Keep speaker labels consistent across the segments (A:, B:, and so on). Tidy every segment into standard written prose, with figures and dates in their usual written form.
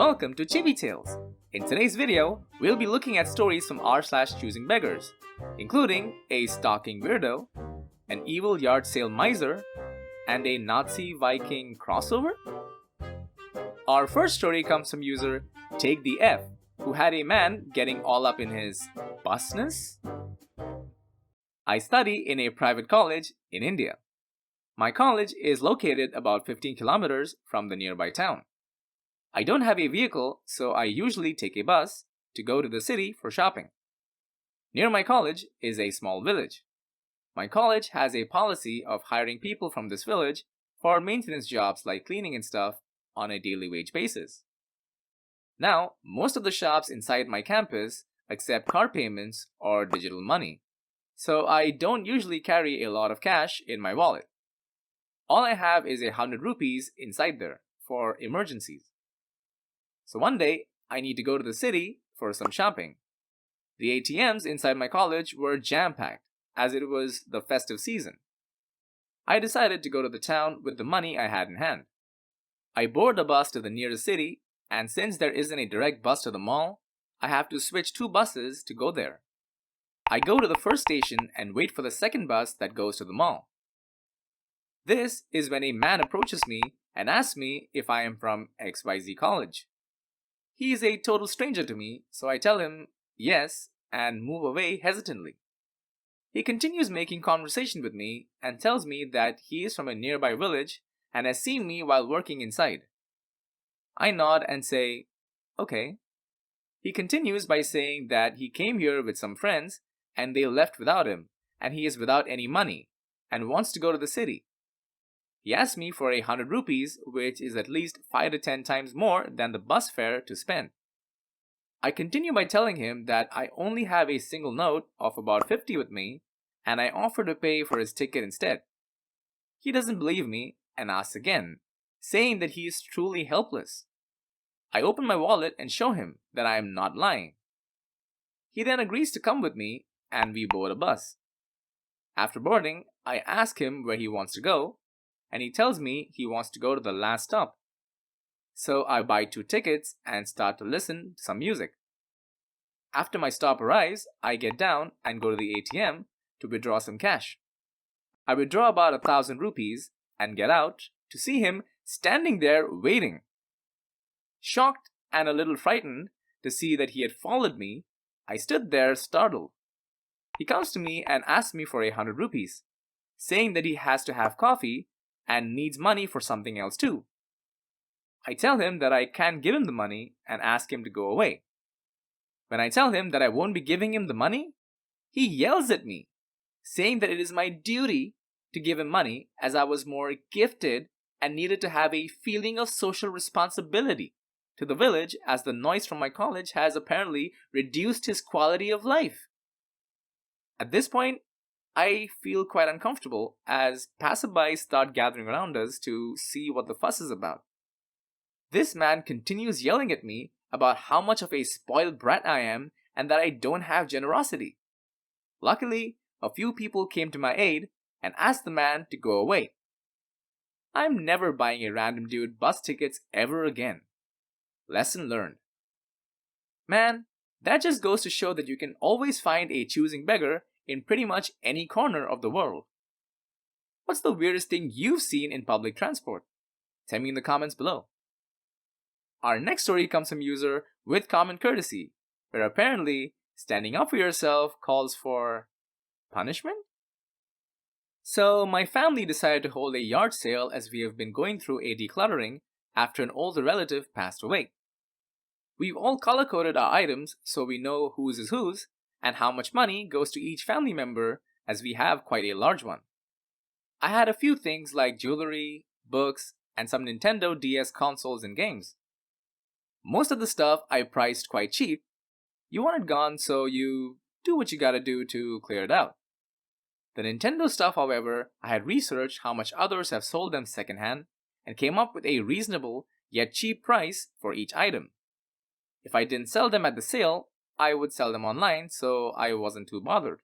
A: Welcome to Chibi Tales. In today's video, we'll be looking at stories from r/ChoosingBeggars, including a stalking weirdo, an evil yard sale miser, and a Nazi Viking crossover. Our first story comes from user Take the F, who had a man getting all up in his busness. I study in a private college in India. My college is located about 15 kilometers from the nearby town. I don't have a vehicle, so I usually take a bus to go to the city for shopping. Near my college is a small village. My college has a policy of hiring people from this village for maintenance jobs like cleaning and stuff on a daily wage basis. Now, most of the shops inside my campus accept card payments or digital money, so I don't usually carry a lot of cash in my wallet. All I have is 100 rupees inside there for emergencies. So one day, I need to go to the city for some shopping. The ATMs inside my college were jam-packed, as it was the festive season. I decided to go to the town with the money I had in hand. I board a bus to the nearest city, and since there isn't a direct bus to the mall, I have to switch 2 buses to go there. I go to the first station and wait for the second bus that goes to the mall. This is when a man approaches me and asks me if I am from XYZ college. He is a total stranger to me, so I tell him yes and move away hesitantly. He continues making conversation with me and tells me that he is from a nearby village and has seen me while working inside. I nod and say, okay. He continues by saying that he came here with some friends and they left without him, and he is without any money and wants to go to the city. He asked me for 100 rupees, which is at least 5 to 10 times more than the bus fare to spend. I continue by telling him that I only have a single note of about 50 with me, and I offer to pay for his ticket instead. He doesn't believe me and asks again, saying that he is truly helpless. I open my wallet and show him that I am not lying. He then agrees to come with me, and we board a bus. After boarding, I ask him where he wants to go, and he tells me he wants to go to the last stop. So I buy 2 tickets and start to listen to some music. After my stop arrives, I get down and go to the ATM to withdraw some cash. I withdraw about 1,000 rupees and get out to see him standing there waiting. Shocked and a little frightened to see that he had followed me, I stood there startled. He comes to me and asks me for 100 rupees, saying that he has to have coffee and needs money for something else too. I tell him that I can't give him the money and ask him to go away. When I tell him that I won't be giving him the money, he yells at me, saying that it is my duty to give him money as I was more gifted and needed to have a feeling of social responsibility to the village, as the noise from my college has apparently reduced his quality of life. At this point, I feel quite uncomfortable as passerbys start gathering around us to see what the fuss is about. This man continues yelling at me about how much of a spoiled brat I am and that I don't have generosity. Luckily, a few people came to my aid and asked the man to go away. I'm never buying a random dude bus tickets ever again. Lesson learned. Man, that just goes to show that you can always find a choosing beggar in pretty much any corner of the world. What's the weirdest thing you've seen in public transport? Tell me in the comments below. Our next story comes from user with common courtesy, where apparently standing up for yourself calls for punishment? So my family decided to hold a yard sale as we have been going through a decluttering after an older relative passed away. We've all color-coded our items so we know whose is whose and how much money goes to each family member, as we have quite a large one. I had a few things like jewelry, books, and some Nintendo DS consoles and games. Most of the stuff I priced quite cheap. You want it gone, so you do what you gotta do to clear it out. The Nintendo stuff, however, I had researched how much others have sold them secondhand and came up with a reasonable yet cheap price for each item. If I didn't sell them at the sale, I would sell them online, so I wasn't too bothered.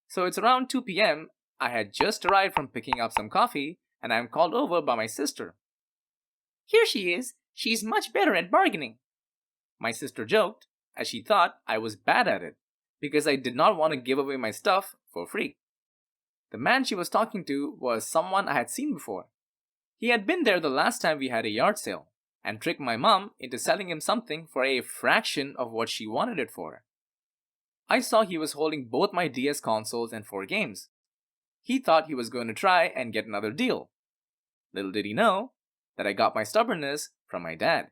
A: So it's around 2 p.m. I had just arrived from picking up some coffee and I am called over by my sister.
B: Here she is.
A: She's much better at bargaining. My sister joked, as she thought I was bad at it, because I did not want to give away my stuff for free. The man she was talking to was someone I had seen before. He had been there the last time we had a yard sale, and tricked my mom into selling him something for a fraction of what she wanted it for. I saw he was holding both my DS consoles and 4 games. He thought he was going to try and get another deal. Little did he know that I got my stubbornness from my dad,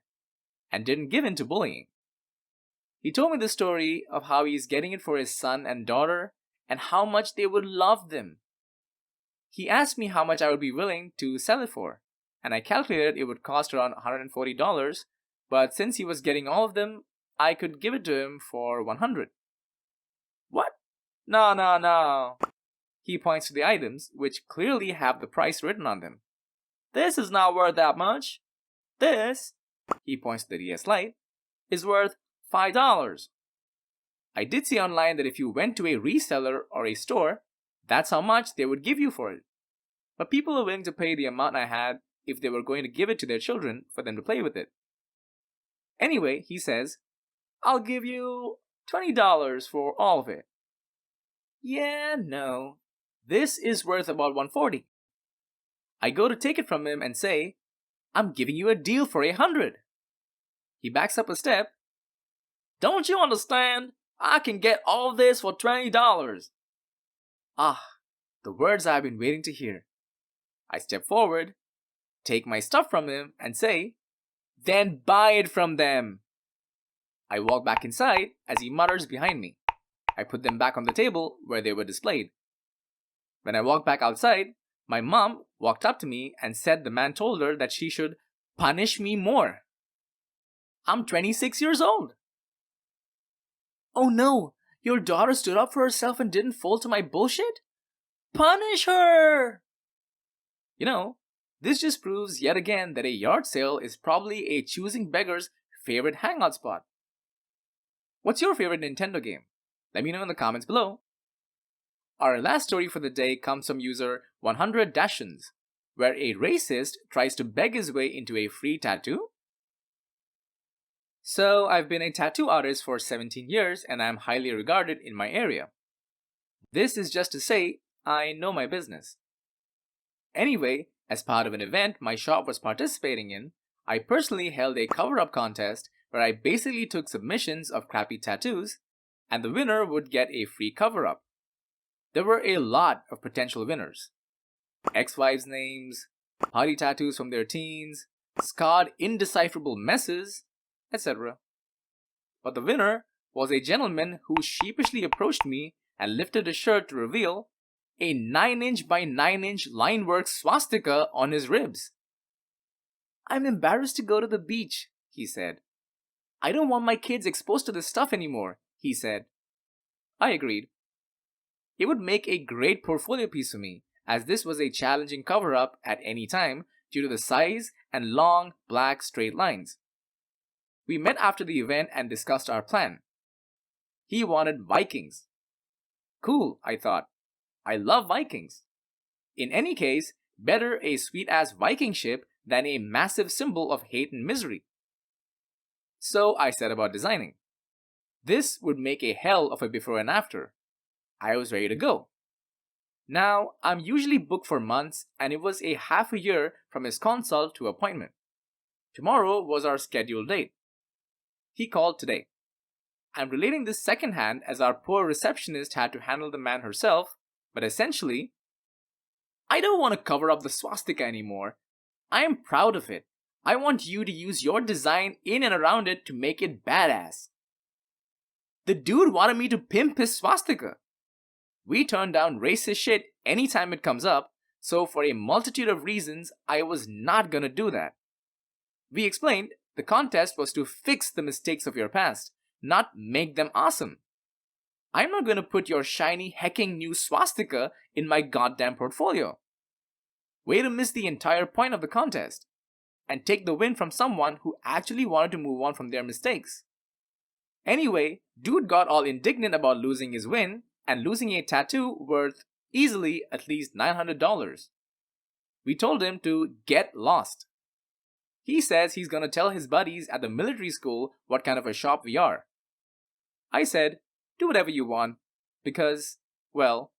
A: and didn't give in to bullying. He told me the story of how he's getting it for his son and daughter, and how much they would love them. He asked me how much I would be willing to sell it for, and I calculated it would cost around $140, but since he was getting all of them, I could give it to him for $100. What? No, no, no. He points to the items, which clearly have the price written on them. This is not worth that much. This, he points to the DS Lite, is worth $5. I did see online that if you went to a reseller or a store, that's how much they would give you for it. But people are willing to pay the amount I had if they were going to give it to their children for them to play with it. Anyway, he says, I'll give you $20 for all of it. Yeah, no. This is worth about $140. I go to take it from him and say, I'm giving you a deal for $100. He backs up a step. Don't you understand? I can get all this for $20. Ah, the words I've been waiting to hear. I step forward, take my stuff from him, and say, then buy it from them. I walk back inside as he mutters behind me. I put them back on the table where they were displayed. When I walked back outside, my mom walked up to me and said the man told her that she should punish me more. I'm 26 years old. Oh no, your daughter stood up for herself and didn't fold to my bullshit? Punish her! You know, this just proves yet again that a yard sale is probably a ChoosingBeggar's favorite hangout spot. What's your favorite Nintendo game? Let me know in the comments below. Our last story for the day comes from user 100 Dashins, where a racist tries to beg his way into a free tattoo. So, I've been a tattoo artist for 17 years and I'm highly regarded in my area. This is just to say, I know my business. Anyway, as part of an event my shop was participating in, I personally held a cover-up contest where I basically took submissions of crappy tattoos, and the winner would get a free cover-up. There were a lot of potential winners. Ex-wives' names, party tattoos from their teens, scarred indecipherable messes, etc. But the winner was a gentleman who sheepishly approached me and lifted his shirt to reveal a 9-inch by 9-inch linework swastika on his ribs. I'm embarrassed to go to the beach, he said. I don't want my kids exposed to this stuff anymore, he said. I agreed. It would make a great portfolio piece for me, as this was a challenging cover-up at any time due to the size and long black straight lines. We met after the event and discussed our plan. He wanted Vikings. Cool, I thought. I love Vikings. In any case, better a sweet-ass Viking ship than a massive symbol of hate and misery. So I set about designing. This would make a hell of a before and after. I was ready to go. Now, I'm usually booked for months, and it was a half a year from his consult to appointment. Tomorrow was our scheduled date. He called today. I'm relating this secondhand as our poor receptionist had to handle the man herself, but essentially, I don't want to cover up the swastika anymore. I am proud of it. I want you to use your design in and around it to make it badass. The dude wanted me to pimp his swastika. We turn down racist shit anytime it comes up, so for a multitude of reasons, I was not gonna do that. We explained the contest was to fix the mistakes of your past, not make them awesome. I'm not gonna put your shiny hecking new swastika in my goddamn portfolio. Way to miss the entire point of the contest, and take the win from someone who actually wanted to move on from their mistakes. Anyway, dude got all indignant about losing his win, and losing a tattoo worth easily at least $900. We told him to get lost. He says he's gonna tell his buddies at the military school what kind of a shop we are. I said, do whatever you want, because, well,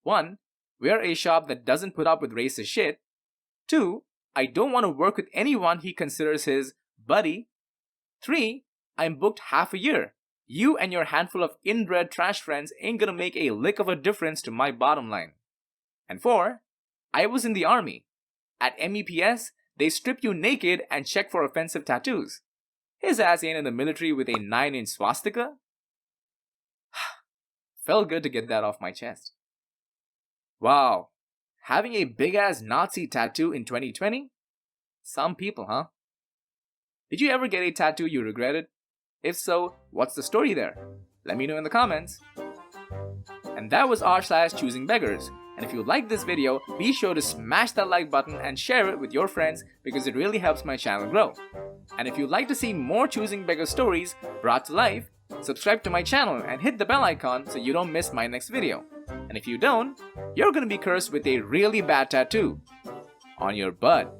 A: 1, we're a shop that doesn't put up with racist shit. 2, I don't want to work with anyone he considers his buddy. 3, I'm booked half a year. You and your handful of inbred trash friends ain't gonna make a lick of a difference to my bottom line. And 4, I was in the army. At MEPS, they strip you naked and check for offensive tattoos. His ass ain't in the military with a 9-inch swastika. Felt good to get that off my chest. Wow, having a big-ass Nazi tattoo in 2020? Some people, huh? Did you ever get a tattoo you regretted? If so, what's the story there? Let me know in the comments. And that was r/ChoosingBeggars. And if you like this video, be sure to smash that like button and share it with your friends because it really helps my channel grow. And if you'd like to see more Choosing Beggar stories brought to life, subscribe to my channel and hit the bell icon so you don't miss my next video. And if you don't, you're gonna be cursed with a really bad tattoo on your butt.